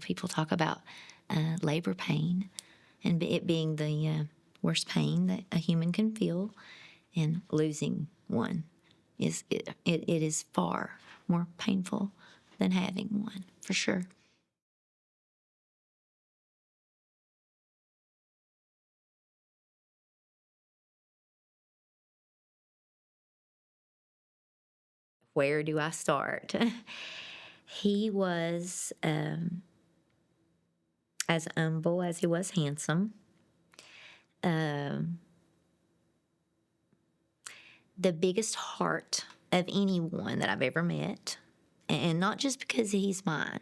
People talk about labor pain and it being the worst pain that a human can feel, and losing one it is far more painful than having one, for sure. Where do I start? He was as humble as he was handsome. The biggest heart of anyone that I've ever met, and not just because he's mine.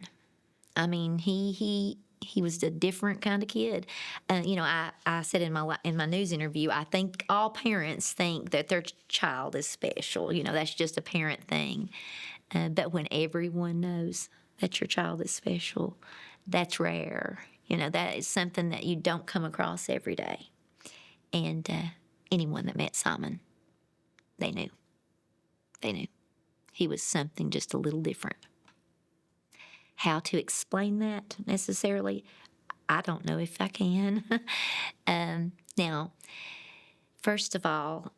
I mean, he was a different kind of kid. I said in my news interview, I think all parents think that their child is special. That's just a parent thing. But when everyone knows that your child is special, that's rare. That is something that you don't come across every day. And anyone that met Simon, they knew. They knew. He was something just a little different. How to explain that necessarily, I don't know if I can. Now, first of all,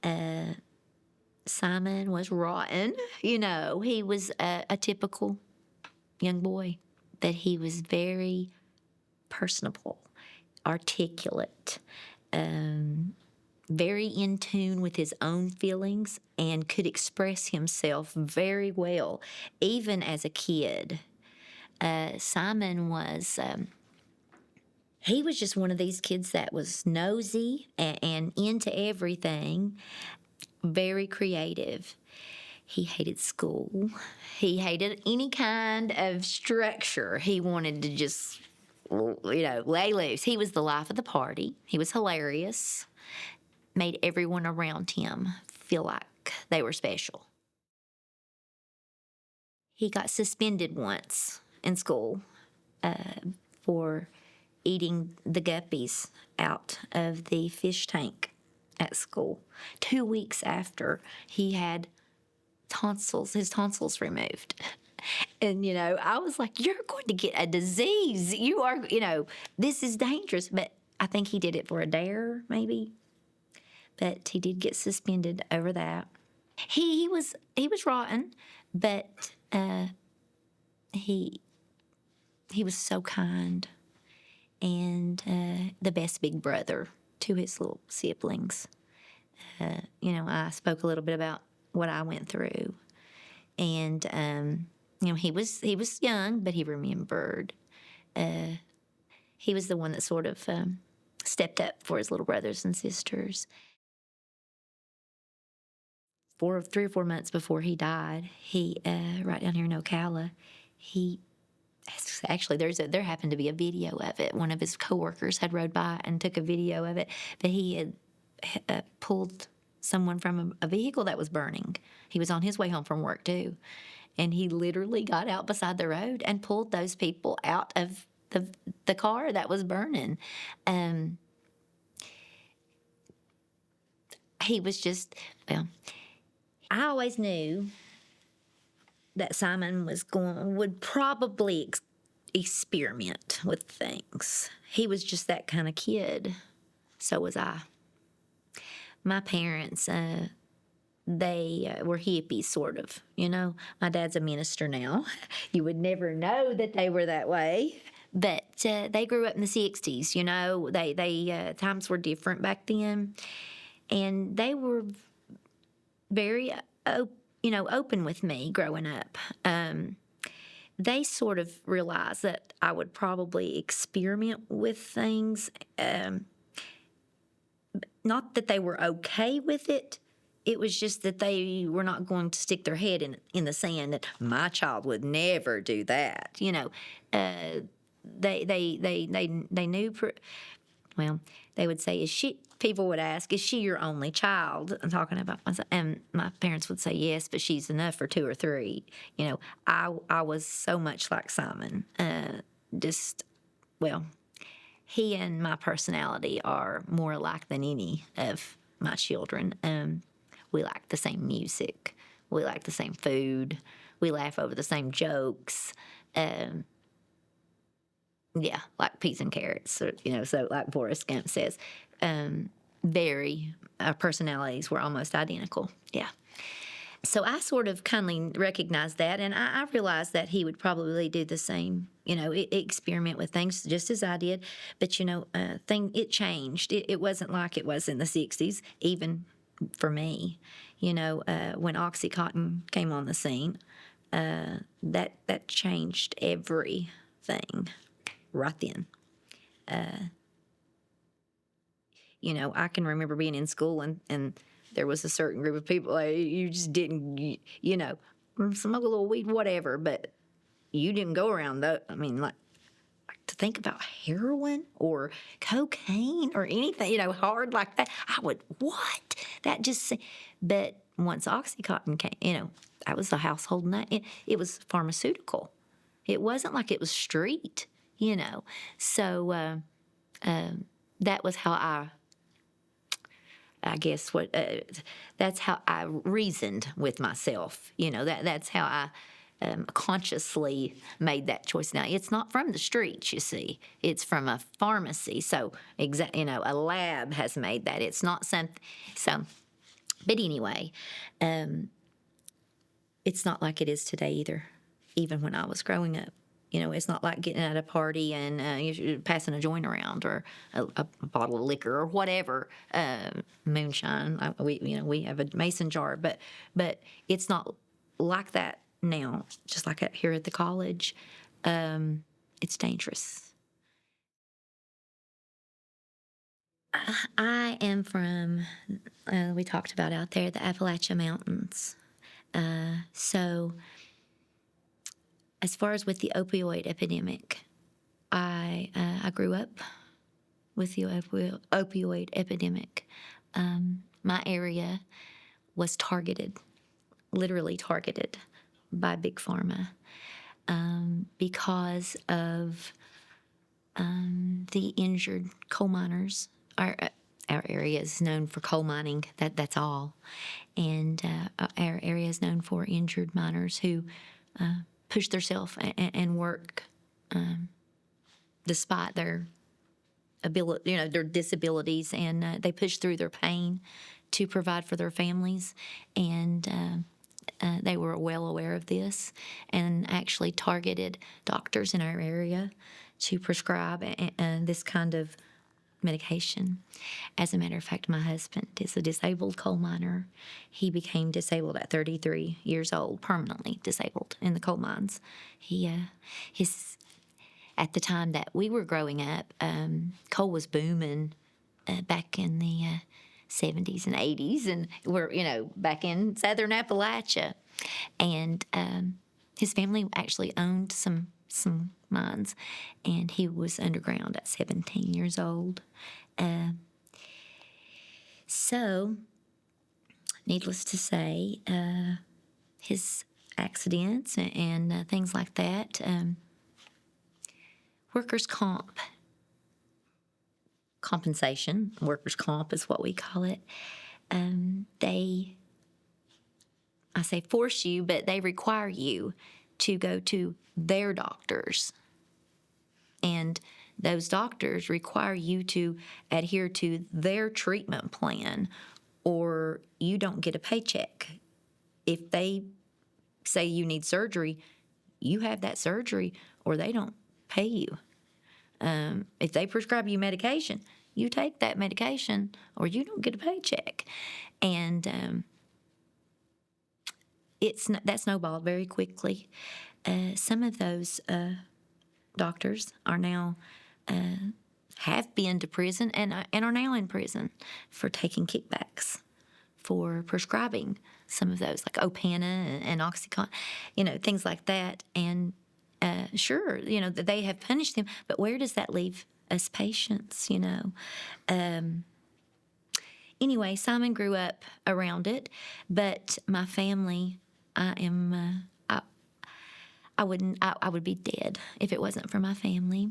Simon was rotten. He was a typical young boy, but he was very personable, articulate, very in tune with his own feelings, and could express himself very well, even as a kid. Simon was, he was just one of these kids that was nosy and into everything, very creative. He hated school. He hated any kind of structure. He wanted to just, lay loose. He was the life of the party. He was hilarious, made everyone around him feel like they were special. He got suspended once in school for eating the guppies out of the fish tank at school. 2 weeks after he had his tonsils removed. And, I was like, you're going to get a disease. You are, this is dangerous. But I think he did it for a dare, maybe. But he did get suspended over that. He was rotten, but he was so kind and the best big brother to his little siblings. I spoke a little bit about what I went through, and he was young, but he remembered. He was the one that sort of stepped up for his little brothers and sisters. 3 or 4 months before he died, he right down here in Ocala, he actually there happened to be a video of it. One of his coworkers had rode by and took a video of it, but he had pulled someone from a vehicle that was burning. He was on his way home from work too, and he literally got out beside the road and pulled those people out of the car that was burning. He was just, well, I always knew that Simon would probably experiment with things. He was just that kind of kid. So was I. My parents, they were hippies, sort of. My dad's a minister now. You would never know that they were that way. But they grew up in the 60s, They times were different back then. And they were very, open with me growing up. They sort of realized that I would probably experiment with things. Not that they were okay with it. It was just that they were not going to stick their head in the sand that my child would never do that. They knew. Well, they would say, people would ask, is she your only child? I'm talking about myself. And my parents would say, yes, but she's enough for 2 or 3. I was so much like Simon. He and my personality are more alike than any of my children. We like the same music. We like the same food. We laugh over the same jokes. Yeah, like peas and carrots, or, so like Forrest Gump says, our personalities were almost identical. Yeah. So I sort of kindly recognized that, and I realized that he would probably do the same, experiment with things just as I did. But, it changed. It wasn't like it was in the 60s, even for me. When Oxycontin came on the scene, that changed everything right then. I can remember being in school and there was a certain group of people you just didn't, smoke a little weed, whatever, but you didn't go around though. I mean, like to think about heroin or cocaine or anything, hard like that. I would, what? That just, but once Oxycontin came, that was the household name. It was pharmaceutical. It wasn't like it was street. So that was how I guess that's how I reasoned with myself. That's how I consciously made that choice. Now, it's not from the streets, you see. It's from a pharmacy. So, a lab has made that. It's not something. So, but anyway, it's not like it is today either, even when I was growing up. It's not like getting at a party and you're passing a joint around or a bottle of liquor or whatever, moonshine. We have a mason jar, but it's not like that now. Just like here at the college, it's dangerous. I am from. We talked about out there the Appalachia Mountains. So. As far as with the opioid epidemic, I grew up with the opioid epidemic. My area was targeted, literally targeted by Big Pharma because of the injured coal miners. Our area is known for coal mining. That's all, and our area is known for injured miners who push themselves and work despite their ability, their disabilities, and they push through their pain to provide for their families. And they were well aware of this and actually targeted doctors in our area to prescribe this kind of medication. As a matter of fact, my husband is a disabled coal miner. He became disabled at 33 years old, permanently disabled in the coal mines. At the time that we were growing up, coal was booming back in the 70s and 80s, and we're back in southern Appalachia, and his family actually owned some mines, and he was underground at 17 years old. So, needless to say, his accidents and things like that, workers' compensation, workers' comp is what we call it. I say force you, but they require you to go to their doctors. And those doctors require you to adhere to their treatment plan, or you don't get a paycheck. If they say you need surgery, you have that surgery, or they don't pay you. If they prescribe you medication, you take that medication, or you don't get a paycheck. And that snowballed very quickly. Some of those doctors are now have been to prison and are now in prison for taking kickbacks for prescribing some of those, like Opana and Oxycontin, things like that. And sure, that they have punished them, but where does that leave us patients? Anyway, Simon grew up around it, but my family, I would be dead if it wasn't for my family.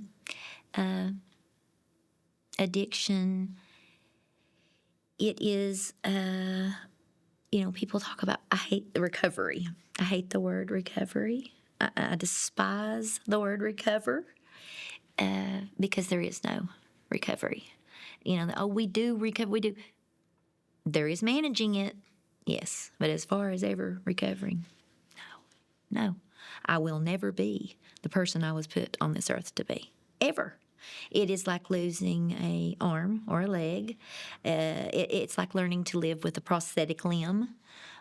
Addiction, it is, people talk about, I hate the recovery. I hate the word recovery. I despise the word recover. because there is no recovery. We do recover. We do. There is managing it, yes, but as far as ever recovering, no. I will never be the person I was put on this earth to be, ever. It is like losing an arm or a leg. It's like learning to live with a prosthetic limb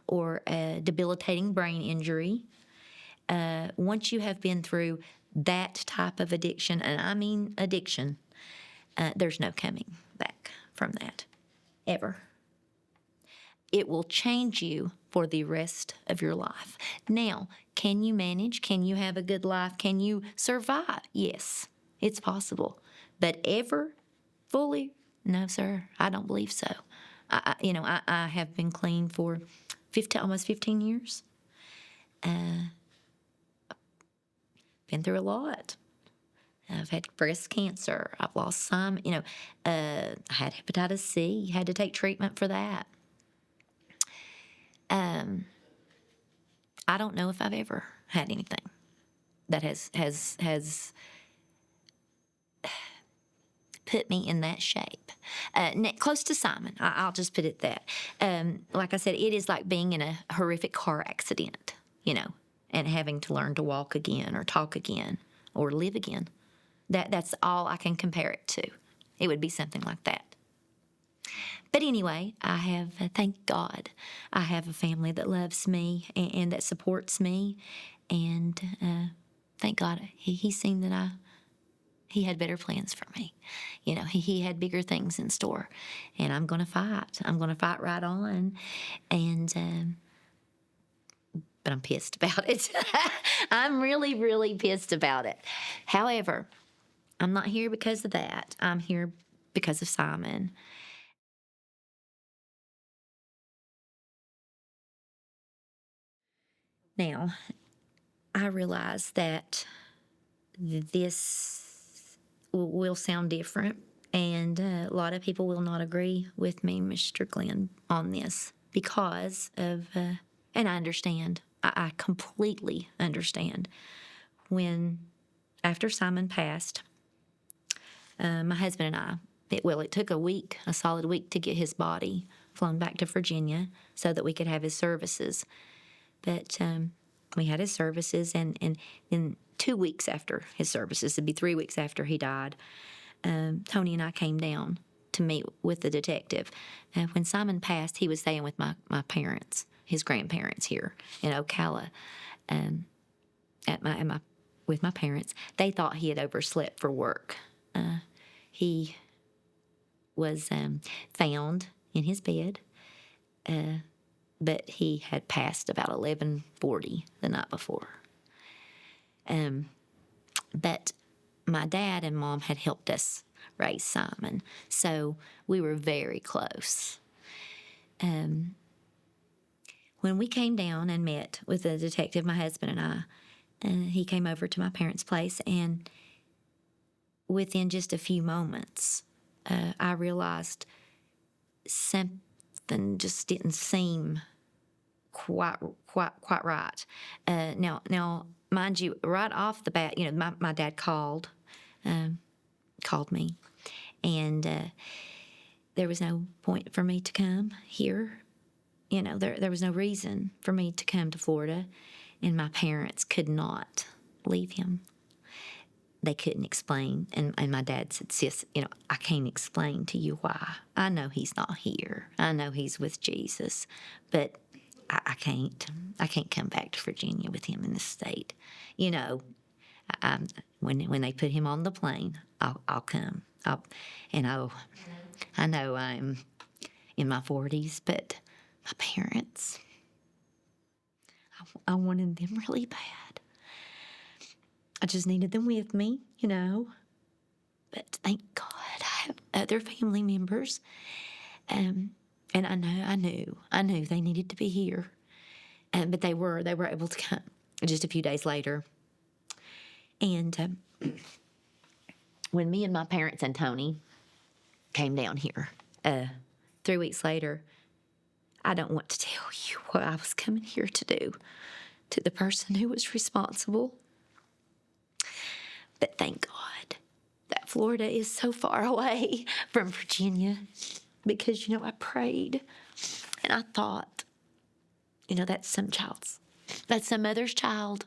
or a debilitating brain injury. Once you have been through that type of addiction, and I mean addiction, there's no coming back from that, ever. It will change you for the rest of your life. Now, can you manage? Can you have a good life? Can you survive? Yes, it's possible. But ever fully? No, sir, I don't believe so. I have been clean for almost 15 years. Been through a lot. I've had breast cancer. I've lost some. I had hepatitis C. Had to take treatment for that. I don't know if I've ever had anything that has put me in that shape. Close to Simon, I'll just put it that. Like I said, it is like being in a horrific car accident, and having to learn to walk again or talk again or live again. That's all I can compare it to. It would be something like that. But anyway, I have, thank God, I have a family that loves me and that supports me. And thank God he's seen that he had better plans for me. He had bigger things in store. And I'm going to fight. I'm going to fight right on. And but I'm pissed about it. I'm really, really pissed about it. However, I'm not here because of that. I'm here because of Simon. Now, I realize that this will sound different, and a lot of people will not agree with me, Mr. Glenn, on this because of, and I understand, I completely understand. After Simon passed, my husband and I, it took a solid week to get his body flown back to Virginia so that we could have his services. But we had his services, and then 2 weeks after his services, it'd be 3 weeks after he died, Tony and I came down to meet with the detective. When Simon passed, he was staying with my parents, his grandparents here in Ocala, with my parents. They thought he had overslept for work. He was found in his bed, but he had passed about 11:40 the night before. But my dad and mom had helped us raise Simon, so we were very close. When we came down and met with the detective, my husband and I, he came over to my parents' place, and within just a few moments, I realized something just didn't seem quite right. Now, mind you, right off the bat, my dad called me, and there was no point for me to come here. There was no reason for me to come to Florida, and my parents could not leave him. They couldn't explain, and my dad said, "Sis, I can't explain to you why. I know he's not here. I know he's with Jesus, but I can't come back to Virginia with him in this state. When they put him on the plane, I'll come. I know I'm in my 40s, but my parents, I wanted them really bad. I just needed them with me, But thank God I have other family members. And I knew they needed to be here. But they were able to come just a few days later. And when me and my parents and Tony came down here 3 weeks later, I don't want to tell you what I was coming here to do to the person who was responsible. But thank God that Florida is so far away from Virginia because, I prayed and I thought, that's some mother's child,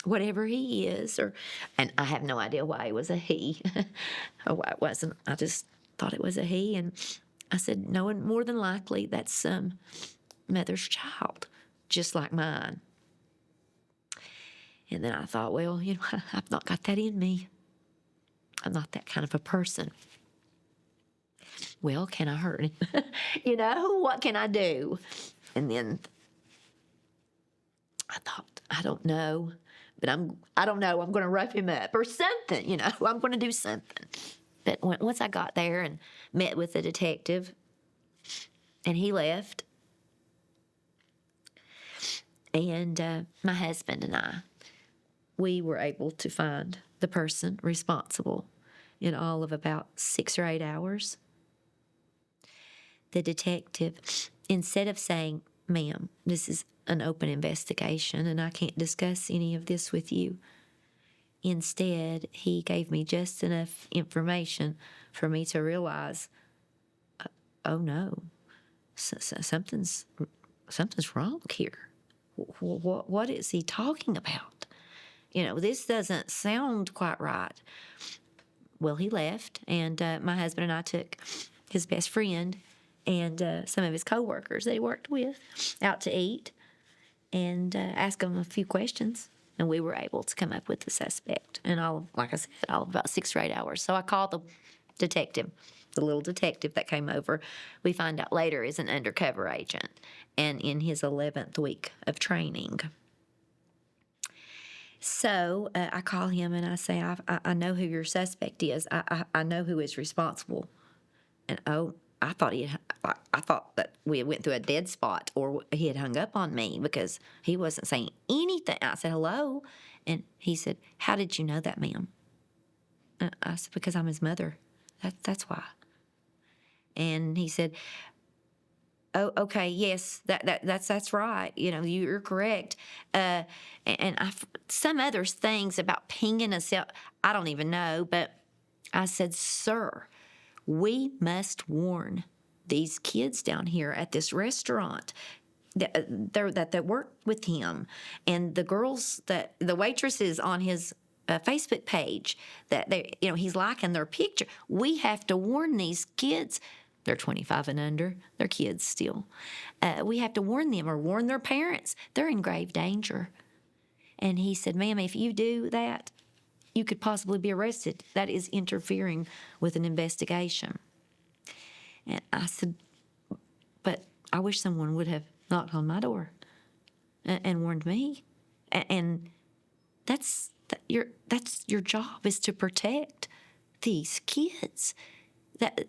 whatever he is, and I have no idea why it was a he or why it wasn't. I just thought it was a he, and I said, no, more than likely that's some mother's child, just like mine. And then I thought, well, I've not got that in me. I'm not that kind of a person. Well, can I hurt him? What can I do? And then I thought, I don't know, but I don't know, I'm going to rough him up or something, I'm going to do something. But once I got there and met with the detective, and he left, and my husband and I, we were able to find the person responsible in all of about 6 or 8 hours. The detective, instead of saying, ma'am, this is an open investigation and I can't discuss any of this with you, instead, he gave me just enough information for me to realize, oh no, something's wrong here. What is he talking about? This doesn't sound quite right. Well, he left, and my husband and I took his best friend and some of his coworkers that he worked with out to eat and asked them a few questions. And we were able to come up with the suspect in like I said, all of about 6 or 8 hours. So I called the detective, the little detective that came over. We find out later is an undercover agent and in his 11th week of training. So I call him and I say, I know who your suspect is. I know who is responsible. And I thought that we went through a dead spot or he had hung up on me because he wasn't saying anything. I said, hello. And he said, how did you know that, ma'am? I said, because I'm his mother. That's why. And he said, oh, okay, yes, that's right. You're correct. And some other things about pinging us out, I don't even know. But I said, sir, we must warn these kids down here at this restaurant that work with him, and the girls, the waitresses on his Facebook page that he's liking their picture. We have to warn these kids. They're 25 and under. They're kids still. We have to warn them or warn their parents. They're in grave danger. And he said, ma'am, if you do that, you could possibly be arrested. That is interfering with an investigation. And I said, but I wish someone would have knocked on my door and warned me. And that's your job, is to protect these kids.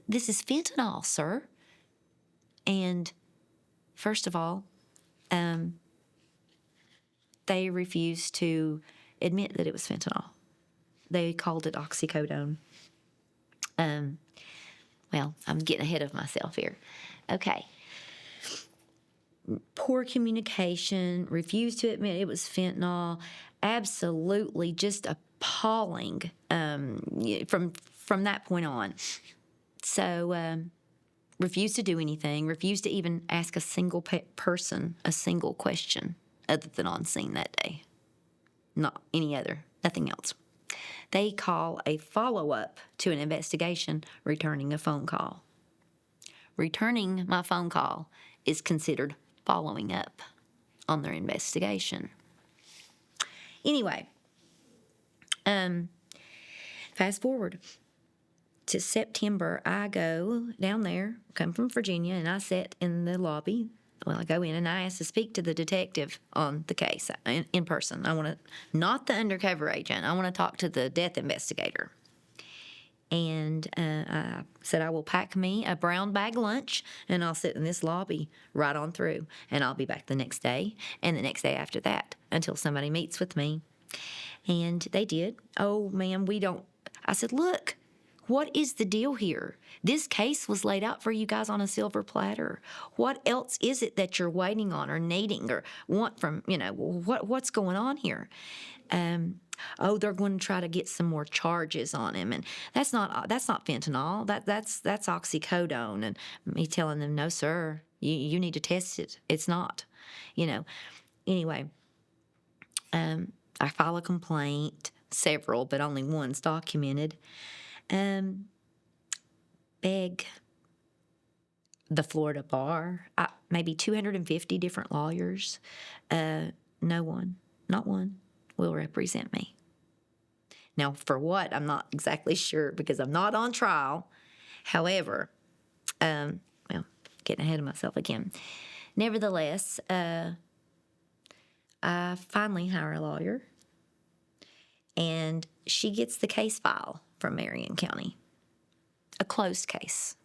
This is fentanyl, sir. And first of all, they refused to admit that it was fentanyl. They called it oxycodone. Well, I'm getting ahead of myself here. Okay. Poor communication, refused to admit it was fentanyl. Absolutely just appalling from that point on. So refused to do anything, refused to even ask a single person a single question other than on scene that day. Not any other, nothing else. They call a follow-up to an investigation returning a phone call. Returning my phone call is considered following up on their investigation. Anyway, fast forward to September. I go down there, come from Virginia, and I sit in the lobby. Well, I go in and I ask to speak to the detective on the case in person. I want to, not the undercover agent. I want to talk to the death investigator. And I said, I will pack me a brown bag lunch and I'll sit in this lobby right on through. And I'll be back the next day and the next day after that until somebody meets with me. And they did. Oh, ma'am, we don't. I said, look, What is the deal here? This case was laid out for you guys on a silver platter. What else is it that you're waiting on or needing or want from, what's going on here? They're going to try to get some more charges on him, and that's not fentanyl. That's oxycodone. And me telling them, no, sir, you need to test it. It's not, Anyway, I file a complaint, several, but only one's documented. Beg the Florida bar, maybe 250 different lawyers. No one, not one, will represent me. Now, for what, I'm not exactly sure because I'm not on trial. However, getting ahead of myself again. Nevertheless, I finally hire a lawyer, and she gets the case file from Marion County. A closed case.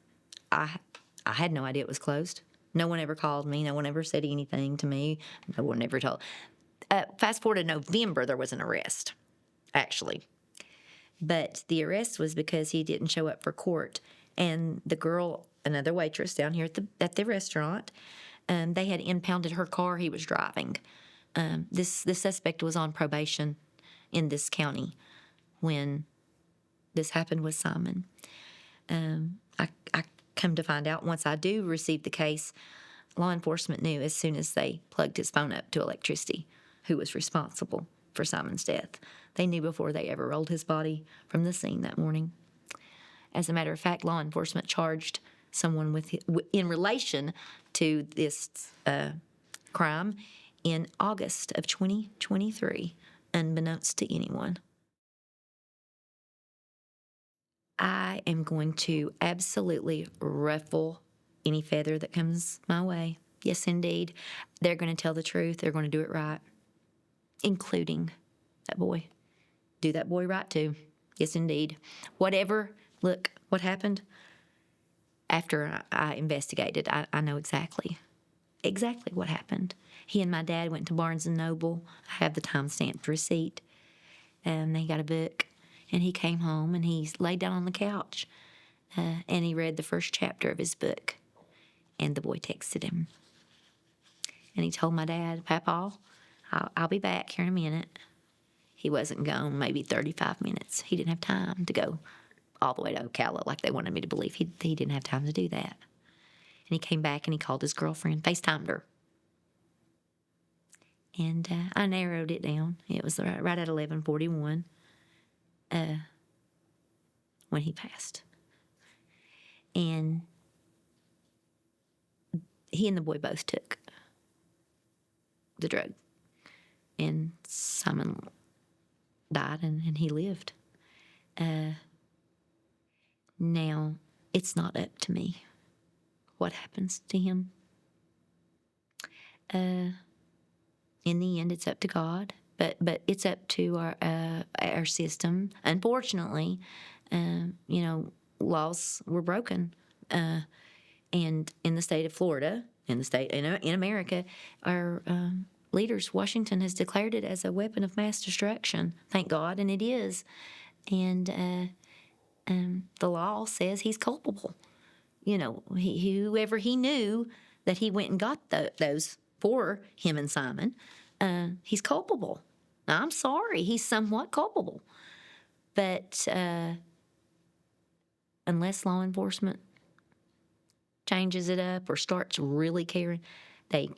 I had no idea it was closed. No one ever called me. No one ever said anything to me. No one ever told. Fast forward to November, there was an arrest, actually. But the arrest was because he didn't show up for court. And the girl, another waitress down here at the restaurant, they had impounded her car he was driving. This suspect was on probation in this county when this happened with Simon. I come to find out once I do receive the case, law enforcement knew as soon as they plugged his phone up to electricity who was responsible for Simon's death. They knew before they ever rolled his body from the scene that morning. As a matter of fact, law enforcement charged someone in relation to this crime in August of 2023, unbeknownst to anyone. I am going to absolutely ruffle any feather that comes my way. Yes, indeed. They're going to tell the truth. They're going to do it right, including that boy. Do that boy right, too. Yes, indeed. Look, what happened after I investigated, I know exactly what happened. He and my dad went to Barnes & Noble. I have the time-stamped receipt. And they got a book. And he came home, and he laid down on the couch, and he read the first chapter of his book. And the boy texted him. And he told my dad, Papa, I'll be back here in a minute. He wasn't gone maybe 35 minutes. He didn't have time to go all the way to Ocala like they wanted me to believe. He didn't have time to do that. And he came back, and he called his girlfriend, FaceTimed her. And I narrowed it down. It was right at 11:41. When he passed. And he and the boy both took the drug. And Simon died, and he lived. Now, it's not up to me what happens to him. In the end, it's up to God. But it's up to our system. Unfortunately, laws were broken, and in the state of Florida, in America, our leaders, Washington has declared it as a weapon of mass destruction. Thank God, and it is. And the law says he's culpable. Whoever he knew that he went and got those for him and Simon, he's culpable. Now, I'm sorry, he's somewhat culpable. But unless law enforcement changes it up or starts really caring, they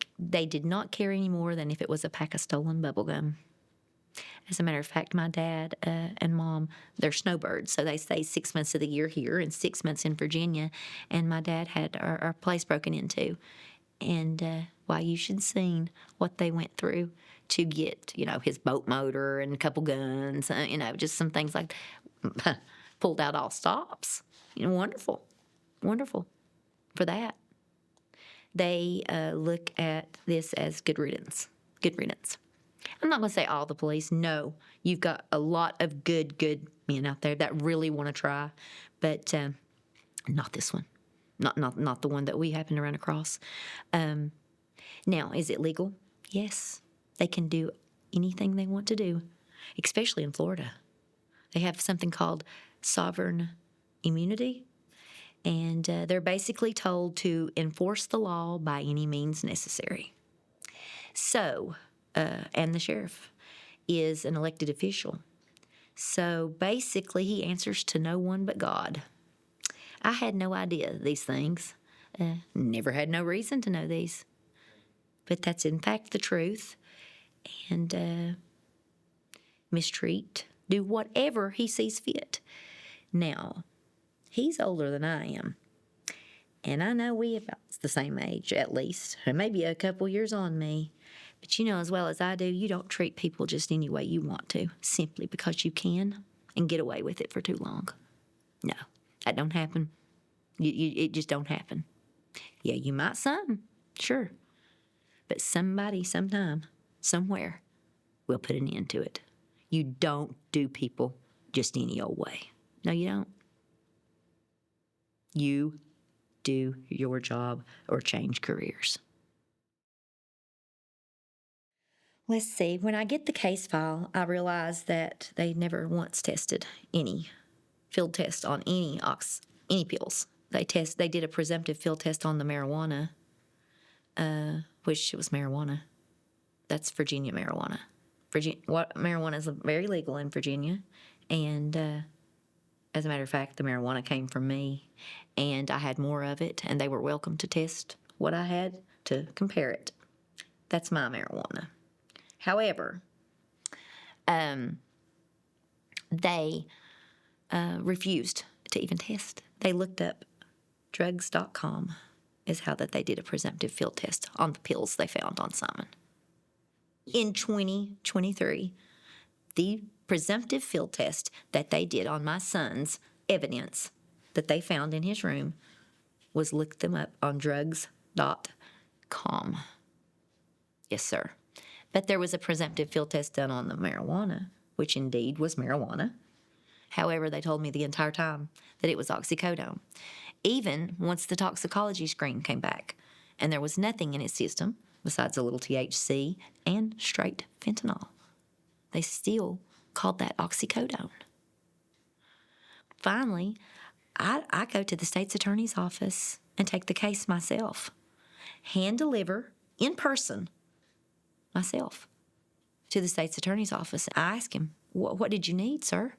did not care any more than if it was a pack of stolen bubble gum. As a matter of fact, my dad and mom, they're snowbirds, so they stay 6 months of the year here and 6 months in Virginia. And my dad had our place broken into. And you should have seen what they went through to get, his boat motor and a couple guns, just some things like that. Pulled out all stops. Wonderful for that. They look at this as good riddance. I'm not going to say all the police. No, you've got a lot of good men out there that really want to try, but not this one. Not the one that we happen to run across. Now, is it legal? Yes. They can do anything they want to do, especially in Florida. They have something called sovereign immunity, and they're basically told to enforce the law by any means necessary. So, and the sheriff is an elected official. So basically, he answers to no one but God. I had no idea these things. Never had no reason to know these. But that's in fact the truth. And mistreat, do whatever he sees fit. Now, he's older than I am. And I know we about the same age, at least, and maybe a couple years on me. But you know as well as I do, you don't treat people just any way you want to, simply because you can and get away with it for too long. No, that don't happen. It just don't happen. Yeah, you might some, sure. But somebody, sometime, somewhere, will put an end to it. You don't do people just any old way. No, you don't. You do your job or change careers. Let's see. When I get the case file, I realize that they never once tested any field test on any pills. They did a presumptive field test on the marijuana, which was marijuana. That's Virginia marijuana. Marijuana is very legal in Virginia, and as a matter of fact, the marijuana came from me, and I had more of it, and they were welcome to test what I had to compare it. That's my marijuana. However, they refused to even test. They looked up drugs.com is how that they did a presumptive field test on the pills they found on Simon. In 2023, the presumptive field test that they did on my son's evidence that they found in his room was look them up on drugs.com. Yes, sir. But there was a presumptive field test done on the marijuana, which indeed was marijuana. However, they told me the entire time that it was oxycodone. Even once the toxicology screen came back, and there was nothing in his system besides a little THC and straight fentanyl. They still called that oxycodone. Finally, I go to the state's attorney's office and take the case myself, hand deliver in person myself to the state's attorney's office. I ask him, what did you need, sir?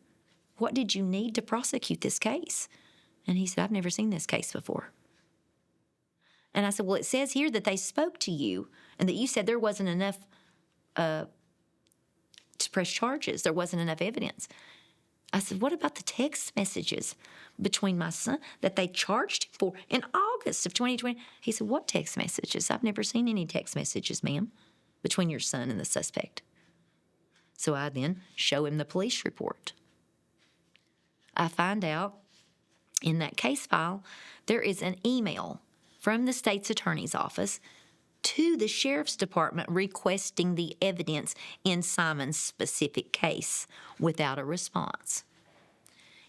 What did you need to prosecute this case? And he said, I've never seen this case before. And I said, well, it says here that they spoke to you and that you said there wasn't enough to press charges. There wasn't enough evidence. I said, what about the text messages between my son that they charged him for in August of 2020? He said, what text messages? I've never seen any text messages, ma'am, between your son and the suspect. So I then show him the police report. I find out in that case file, there is an email from the state's attorney's office to the sheriff's department requesting the evidence in Simon's specific case without a response.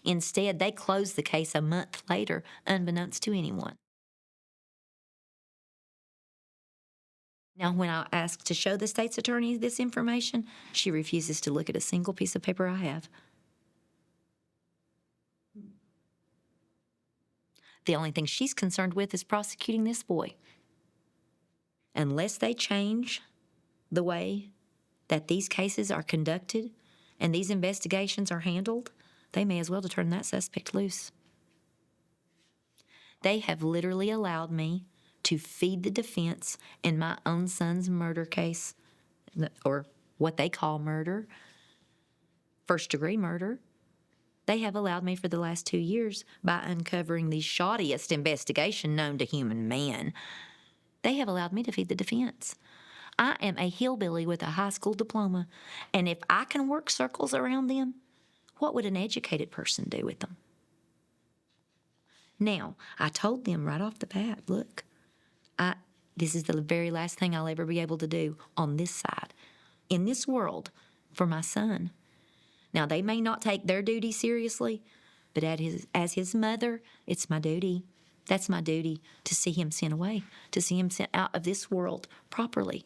Instead, they closed the case a month later, unbeknownst to anyone. Now, when I ask to show the state's attorney this information, she refuses to look at a single piece of paper I have. The only thing she's concerned with is prosecuting this boy. Unless they change the way that these cases are conducted and these investigations are handled, they may as well turn that suspect loose. They have literally allowed me to feed the defense in my own son's murder case, or what they call murder, first-degree murder. They have allowed me for the last 2 years, by uncovering the shoddiest investigation known to human man, they have allowed me to feed the defense. I am a hillbilly with a high school diploma, and if I can work circles around them, what would an educated person do with them? Now, I told them right off the bat, look, this is the very last thing I'll ever be able to do on this side, in this world, for my son. Now, they may not take their duty seriously, but as his mother, it's my duty. That's my duty, to see him sent away, to see him sent out of this world properly.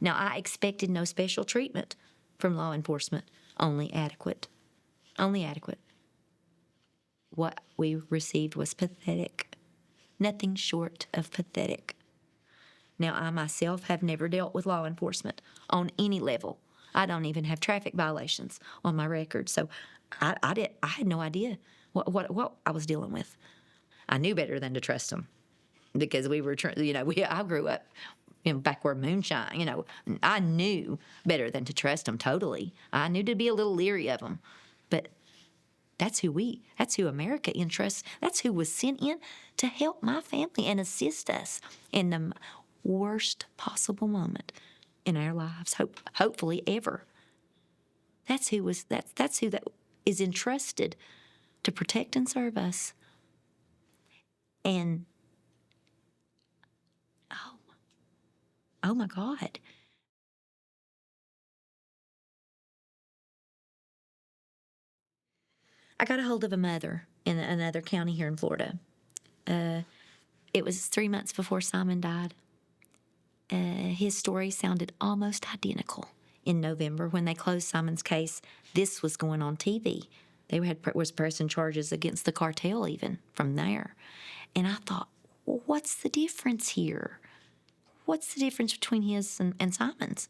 Now, I expected no special treatment from law enforcement, only adequate. Only adequate. what we received was pathetic. Nothing short of pathetic. Now, I myself have never dealt with law enforcement on any level. I don't even have traffic violations on my record, so I had no idea what I was dealing with. I knew better than to trust them because we were, I grew up back where moonshine, I knew better than to trust them totally. I knew to be a little leery of them, but that's who America entrusts. That's who was sent in to help my family and assist us in the worst possible moment in our lives, hopefully ever. That's who that is entrusted to protect and serve us. And oh my God. I got a hold of a mother in another county here in Florida. It was 3 months before Simon died. His story sounded almost identical. In November, when they closed Simon's case, this was going on TV. They was pressing charges against the cartel even from there. And I thought, well, what's the difference here? What's the difference between his and Simon's?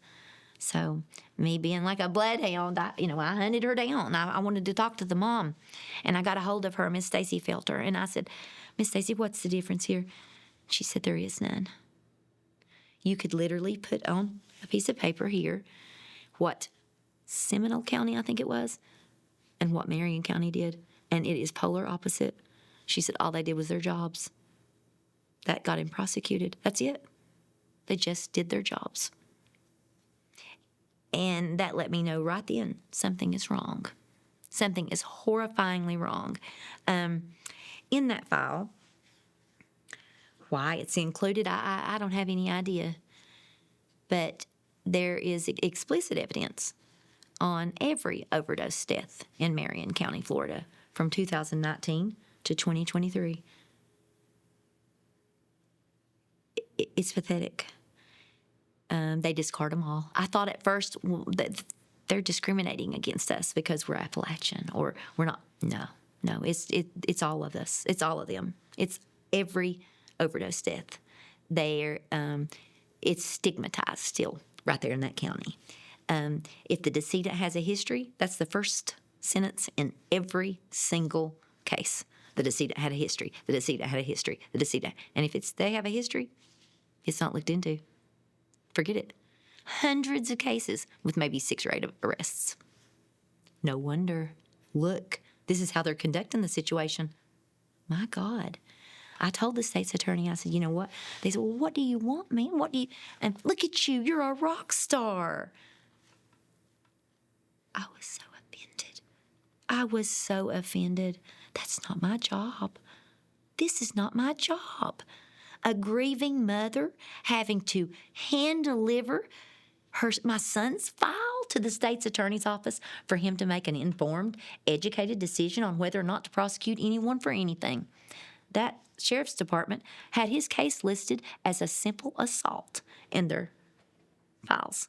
So me being like a bloodhound, I hunted her down. I wanted to talk to the mom, and I got a hold of her, Miss Stacy Felter, and I said, Miss Stacy, what's the difference here? She said, there is none. You could literally put on a piece of paper here what Seminole County, I think it was, and what Marion County did, and it is polar opposite. She said all they did was their jobs. That got him prosecuted. That's it. They just did their jobs. And that let me know right then something is wrong. Something is horrifyingly wrong. In that file, why it's included, I don't have any idea. But there is explicit evidence on every overdose death in Marion County, Florida, from 2019 to 2023. It's pathetic. They discard them all. I thought at first that they're discriminating against us because we're Appalachian or we're not. No, it's all of us. It's all of them. It's every overdose death. It's stigmatized still right there in that county. If the decedent has a history, that's the first sentence in every single case. The decedent had a history. The decedent had a history. The decedent, and if they have a history, it's not looked into. Forget it. Hundreds of cases with maybe 6 or 8 arrests. No wonder. Look, this is how they're conducting the situation. My God. I told the state's attorney, I said, you know what? They said, well, what do you want, man? And look at you, you're a rock star. I was so offended. That's not my job. This is not my job. A grieving mother having to hand deliver my son's file to the state's attorney's office for him to make an informed, educated decision on whether or not to prosecute anyone for anything. That sheriff's department had his case listed as a simple assault in their files,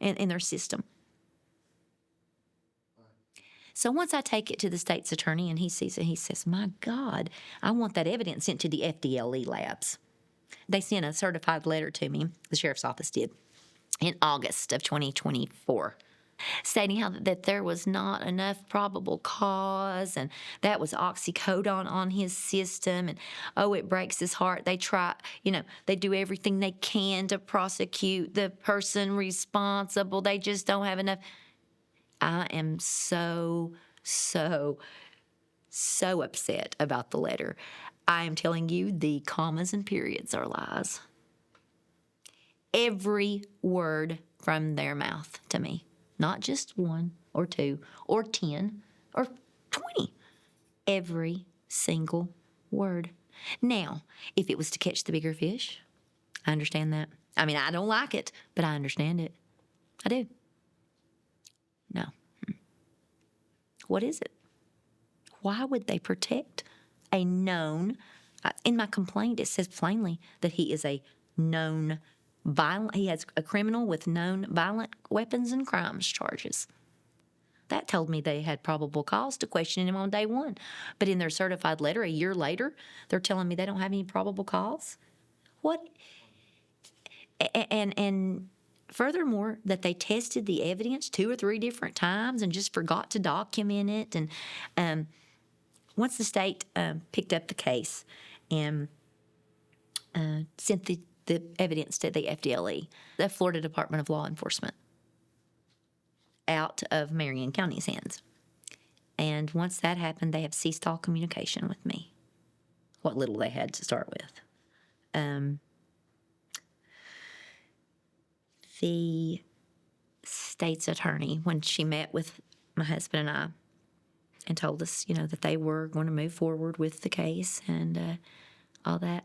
in their system. So once I take it to the state's attorney and he sees it, he says, my God, I want that evidence sent to the FDLE labs. They sent a certified letter to me, the sheriff's office did, in August of 2024, stating that there was not enough probable cause, and that was oxycodone on his system, and it breaks his heart. They try, they do everything they can to prosecute the person responsible. They just don't have enough. I am so upset about the letter. I am telling you, the commas and periods are lies. Every word from their mouth to me, not just 1 or 2 or 10 or 20. Every single word. Now, if it was to catch the bigger fish, I understand that. I mean, I don't like it, but I understand it. I do. No. What is it? Why would they protect a known, in my complaint it says plainly that he is a known violent, he has a criminal with known violent weapons and crimes charges. That told me they had probable cause to question him on day one. But in their certified letter a year later, they're telling me they don't have any probable cause. What? And furthermore, that they tested the evidence 2 or 3 different times and just forgot to document it. And once the state picked up the case and sent the evidence to the FDLE, the Florida Department of Law Enforcement, out of Marion County's hands. And once that happened, they have ceased all communication with me, what little they had to start with. The state's attorney, when she met with my husband and I and told us, that they were going to move forward with the case and all that,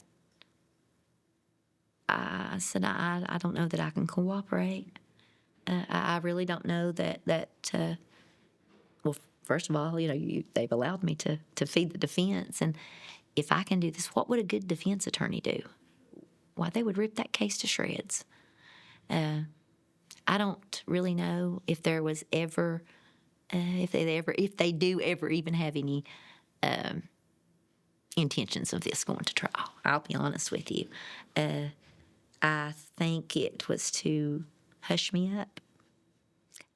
I said, I don't know that I can cooperate. I really don't know that well, first of all, they've allowed me to feed the defense. And if I can do this, what would a good defense attorney do? Why, they would rip that case to shreds. I don't really know if there was ever, if they do ever even have any intentions of this going to trial. I'll be honest with you. I think it was to hush me up.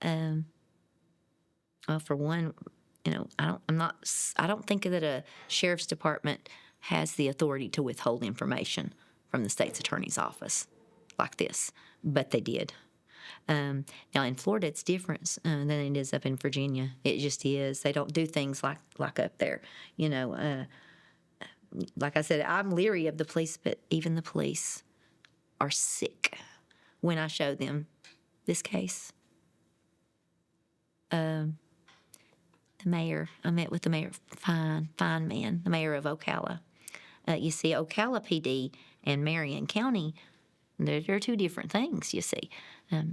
Well, for one, I don't think that a sheriff's department has the authority to withhold information from the state's attorney's office like this, but they did. Now in Florida, it's different than it is up in Virginia. It just is. They don't do things like up there. Like I said, I'm leery of the police, but even the police are sick when I show them this case. The mayor, I met with the mayor, fine man, the mayor of Ocala. You see, Ocala PD and Marion County, they're 2 different things, you see.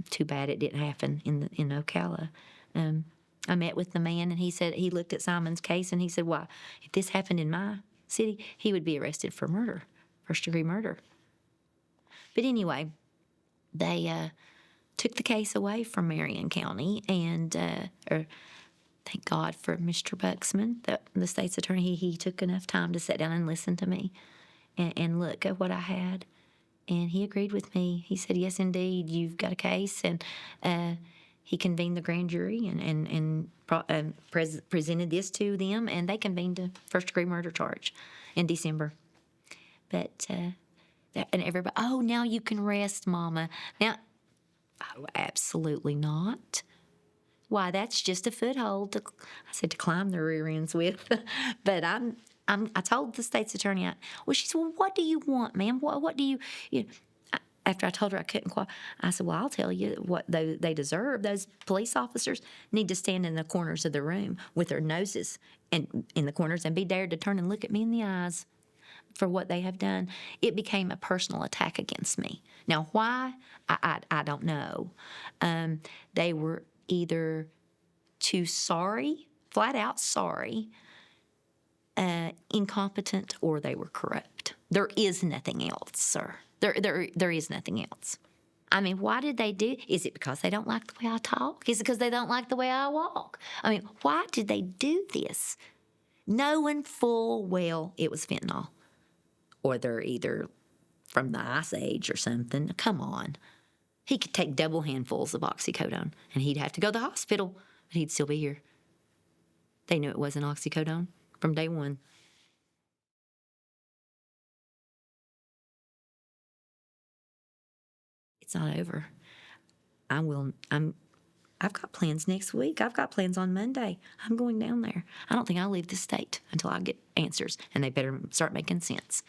Too bad it didn't happen in Ocala. I met with the man, and he said, he looked at Simon's case, and he said, why, if this happened in my city, he would be arrested for murder, first-degree murder. But anyway, they took the case away from Marion County, and thank God for Mr. Buxman, the state's attorney. He took enough time to sit down and listen to me and look at what I had. And he agreed with me. He said, yes, indeed, you've got a case. And he convened the grand jury and presented this to them, and they convened a first-degree murder charge in December. But, and everybody, oh, now you can rest, Mama. Now, oh, absolutely not. Why, that's just a foothold to climb the rear ends with. But I told the state's attorney, she said, well, what do you want, ma'am? What do you after I told her I couldn't qualify, I said, well, I'll tell you what they deserve. Those police officers need to stand in the corners of the room with their noses in the corners and be dared to turn and look at me in the eyes for what they have done. It became a personal attack against me. Now, why? I don't know. They were either too sorry, flat out sorry, incompetent, or they were corrupt. There is nothing else, sir. There is nothing else. I mean, why did they do? Is it because they don't like the way I talk? Is it because they don't like the way I walk? I mean, why did they do this? Knowing full well it was fentanyl. Or they're either from the Ice Age or something. Come on. He could take double handfuls of oxycodone, and he'd have to go to the hospital, but he'd still be here. They knew it wasn't oxycodone from day one. It's not over. I've got plans next week. I've got plans on Monday. I'm going down there. I don't think I'll leave the state until I get answers, and they better start making sense.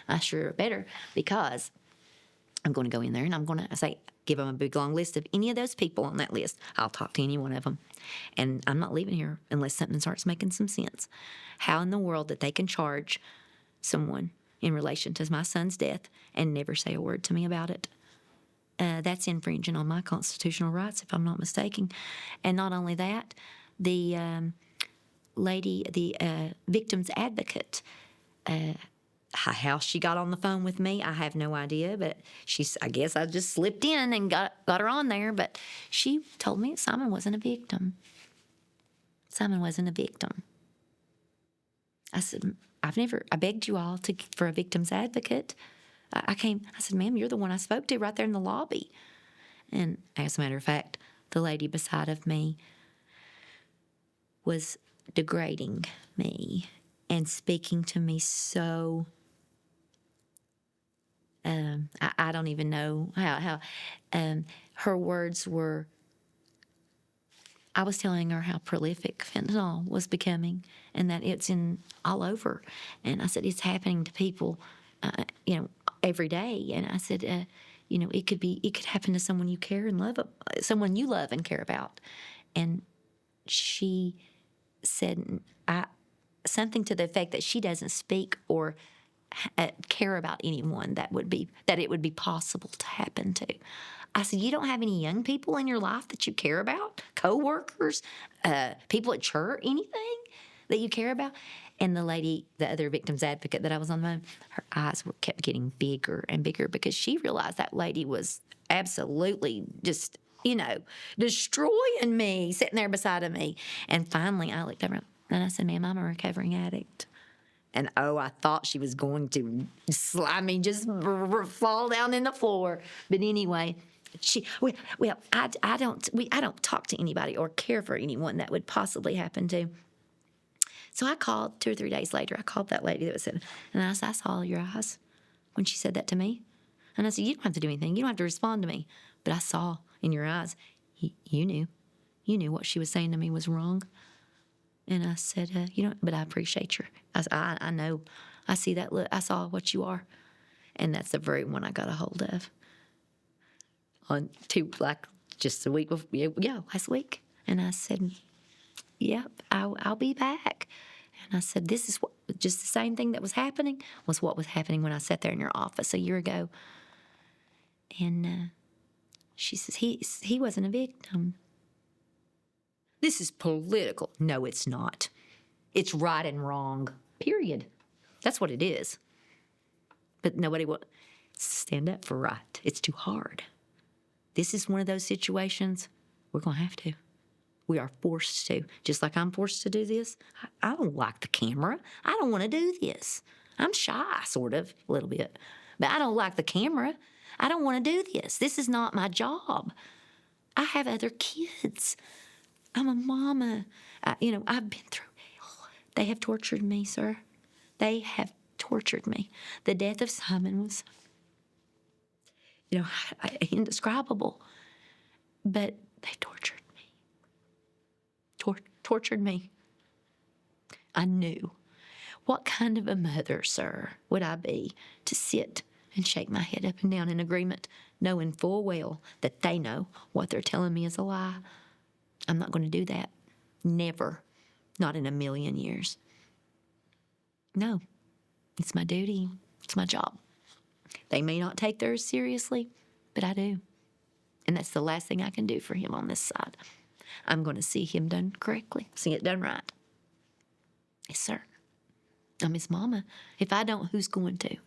I sure better, because I'm going to go in there and I'm going to say, give them a big long list of any of those people on that list. I'll talk to any one of them. And I'm not leaving here unless something starts making some sense. How in the world that they can charge someone in relation to my son's death and never say a word to me about it? That's infringing on my constitutional rights, if I'm not mistaken. And not only that, the victim's advocate, how she got on the phone with me, I have no idea, but I guess I just slipped in and got her on there, but she told me Simon wasn't a victim. Simon wasn't a victim. I said, I begged you all for a victim's advocate. I said, ma'am, you're the one I spoke to right there in the lobby. And as a matter of fact, the lady beside of me was degrading me and speaking to me so, I don't even know how her words were. I was telling her how prolific fentanyl was becoming and that it's in all over. And I said, it's happening to people, every day. And I said, it could happen to someone you care and love, someone you love and care about. And she said, something to the effect that she doesn't speak or care about anyone that it would be possible to happen to. I said, you don't have any young people in your life that you care about? Coworkers, people at church, anything that you care about? And the lady, the other victim's advocate that I was on the phone, her eyes kept getting bigger and bigger because she realized that lady was absolutely just, destroying me, sitting there beside of me. And finally, I looked over and I said, ma'am, I'm a recovering addict. And I thought she was going to just fall down in the floor. But anyway, I don't talk to anybody or care for anyone that would possibly happen to. So I called 2 or 3 days later. I called that lady that was sitting, and I said, I saw your eyes when she said that to me. And I said, you don't have to do anything. You don't have to respond to me. But I saw in your eyes, you knew what she was saying to me was wrong. And I said, but I appreciate you. I know. I see that look. I saw what you are. And that's the very one I got a hold of. Just a week before, last week. And I said, yep, I'll be back. And I said, this is just the same thing that was happening was what was happening when I sat there in your office a year ago. And she says, he wasn't a victim. This is political. No, it's not. It's right and wrong, period. That's what it is. But nobody will stand up for right. It's too hard. This is one of those situations we're going to have to. We are forced to. Just like I'm forced to do this. I don't like the camera. I don't want to do this. I'm shy, sort of, a little bit. But I don't like the camera. I don't want to do this. This is not my job. I have other kids. I'm a mama. I've been through hell. They have tortured me, sir. They have tortured me. The death of Simon was, indescribable. But they tortured me. Tortured me. I knew. What kind of a mother, sir, would I be to sit and shake my head up and down in agreement, knowing full well that they know what they're telling me is a lie? I'm not going to do that. Never. Not in a million years. No. It's my duty. It's my job. They may not take theirs seriously, but I do. And that's the last thing I can do for him on this side. I'm going to see him done correctly, see it done right. Yes, sir. I'm his mama. If I don't, who's going to?